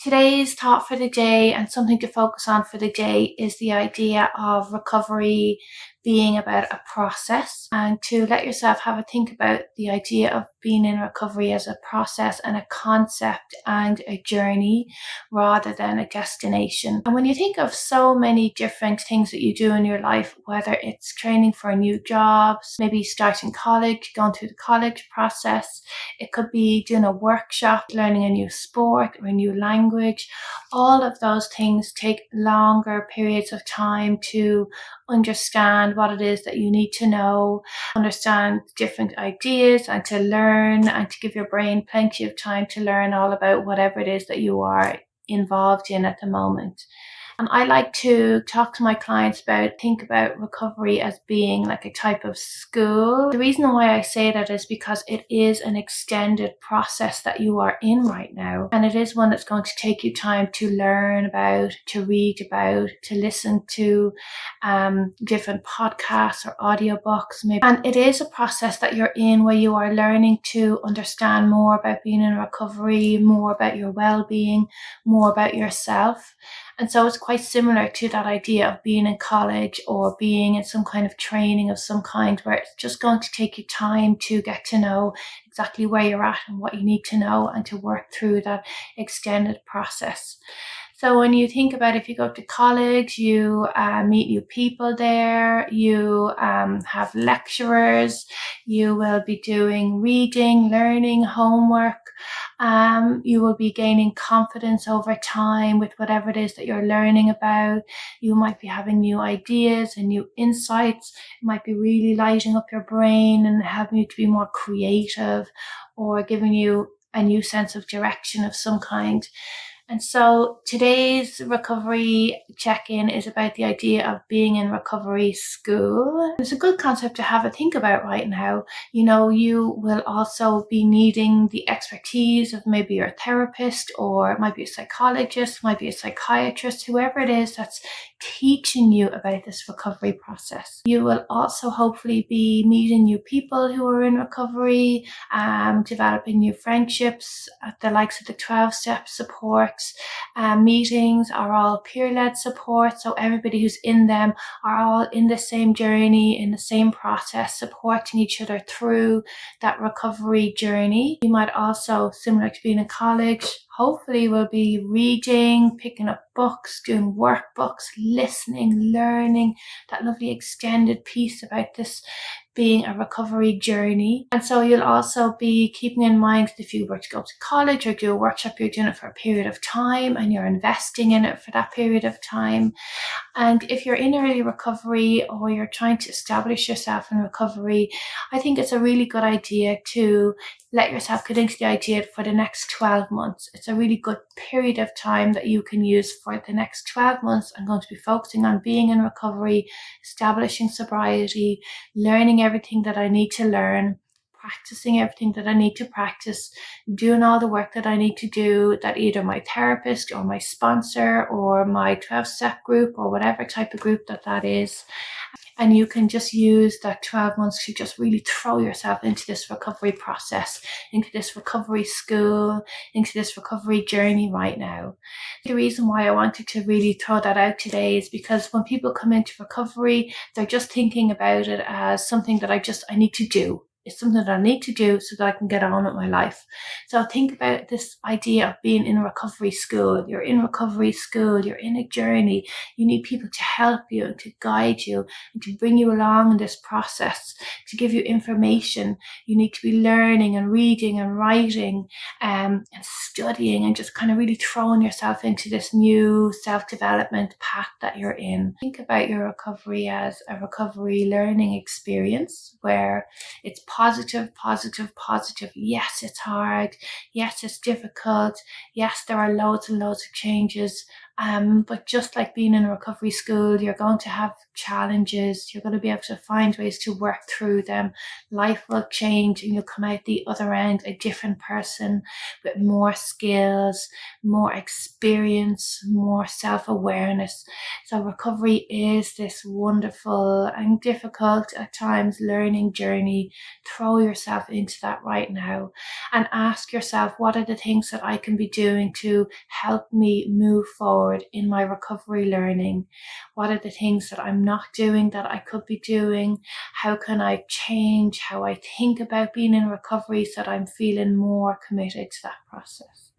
Today's thought for the day and something to focus on for the day is the idea of recovery being about a process, and to let yourself have a think about the idea of being in recovery as a process and a concept and a journey rather than a destination. And when you think of so many different things that you do in your life, whether it's training for new jobs, maybe starting college, going through the college process, it could be doing a workshop, learning a new sport or a new language. All of those things take longer periods of time to understand what it is that you need to know, understand different ideas, and to learn and to give your brain plenty of time to learn all about whatever it is that you are involved in at the moment. And I like to talk to my clients think about recovery as being like a type of school. The reason why I say that is because it is an extended process that you are in right now. And it is one that's going to take you time to learn about, to read about, to listen to different podcasts or audiobooks maybe. And it is a process that you're in where you are learning to understand more about being in recovery, more about your well-being, more about yourself. And so it's quite similar to that idea of being in college or being in some kind of training of some kind, where it's just going to take you time to get to know exactly where you're at and what you need to know and to work through that extended process. So when you think about if you go to college, you meet new people there, you have lecturers, you will be doing reading, learning, homework. You will be gaining confidence over time with whatever it is that you're learning about. You might be having new ideas and new insights. It might be really lighting up your brain and helping you to be more creative, or giving you a new sense of direction of some kind. And so today's recovery check-in is about the idea of being in recovery school. It's a good concept to have a think about right now. You will also be needing the expertise of maybe your therapist, or it might be a psychologist, might be a psychiatrist, whoever it is that's teaching you about this recovery process. You will also hopefully be meeting new people who are in recovery, developing new friendships at the likes of the 12-step support. Meetings are all peer-led support, so everybody who's in them are all in the same journey, in the same process, supporting each other through that recovery journey. You might also, similar to being in college, hopefully will be reading, picking up books, doing workbooks, listening, learning, that lovely extended piece about this being a recovery journey. And so you'll also be keeping in mind that if you were to go to college or do a workshop, you're doing it for a period of time and you're investing in it for that period of time. And if you're in early recovery or you're trying to establish yourself in recovery, I think it's a really good idea to let yourself get into the idea for the next 12 months. It's a really good period of time that you can use for the next 12 months. I'm going to be focusing on being in recovery, establishing sobriety, learning everything that I need to learn, practicing everything that I need to practice, doing all the work that I need to do that either my therapist or my sponsor or my 12-step group or whatever type of group that is. And you can just use that 12 months to just really throw yourself into this recovery process, into this recovery school, into this recovery journey right now. The reason why I wanted to really throw that out today is because when people come into recovery, they're just thinking about it as something that I need to do. It's something that I need to do so that I can get on with my life. So think about this idea of being in a recovery school. You're in recovery school, you're in a journey. You need people to help you and to guide you and to bring you along in this process, to give you information. You need to be learning and reading and writing and studying and just kind of really throwing yourself into this new self-development path that you're in. Think about your recovery as a recovery learning experience where it's positive, positive, positive. Yes, it's hard. Yes, it's difficult. Yes, there are loads and loads of changes. But just like being in a recovery school, you're going to have challenges. You're going to be able to find ways to work through them. Life will change and you'll come out the other end a different person with more skills, more experience, more self-awareness. So recovery is this wonderful and difficult at times learning journey. Throw yourself into that right now and ask yourself, what are the things that I can be doing to help me move forward in my recovery learning? What are the things that I'm not doing that I could be doing? How can I change how I think about being in recovery so that I'm feeling more committed to that process?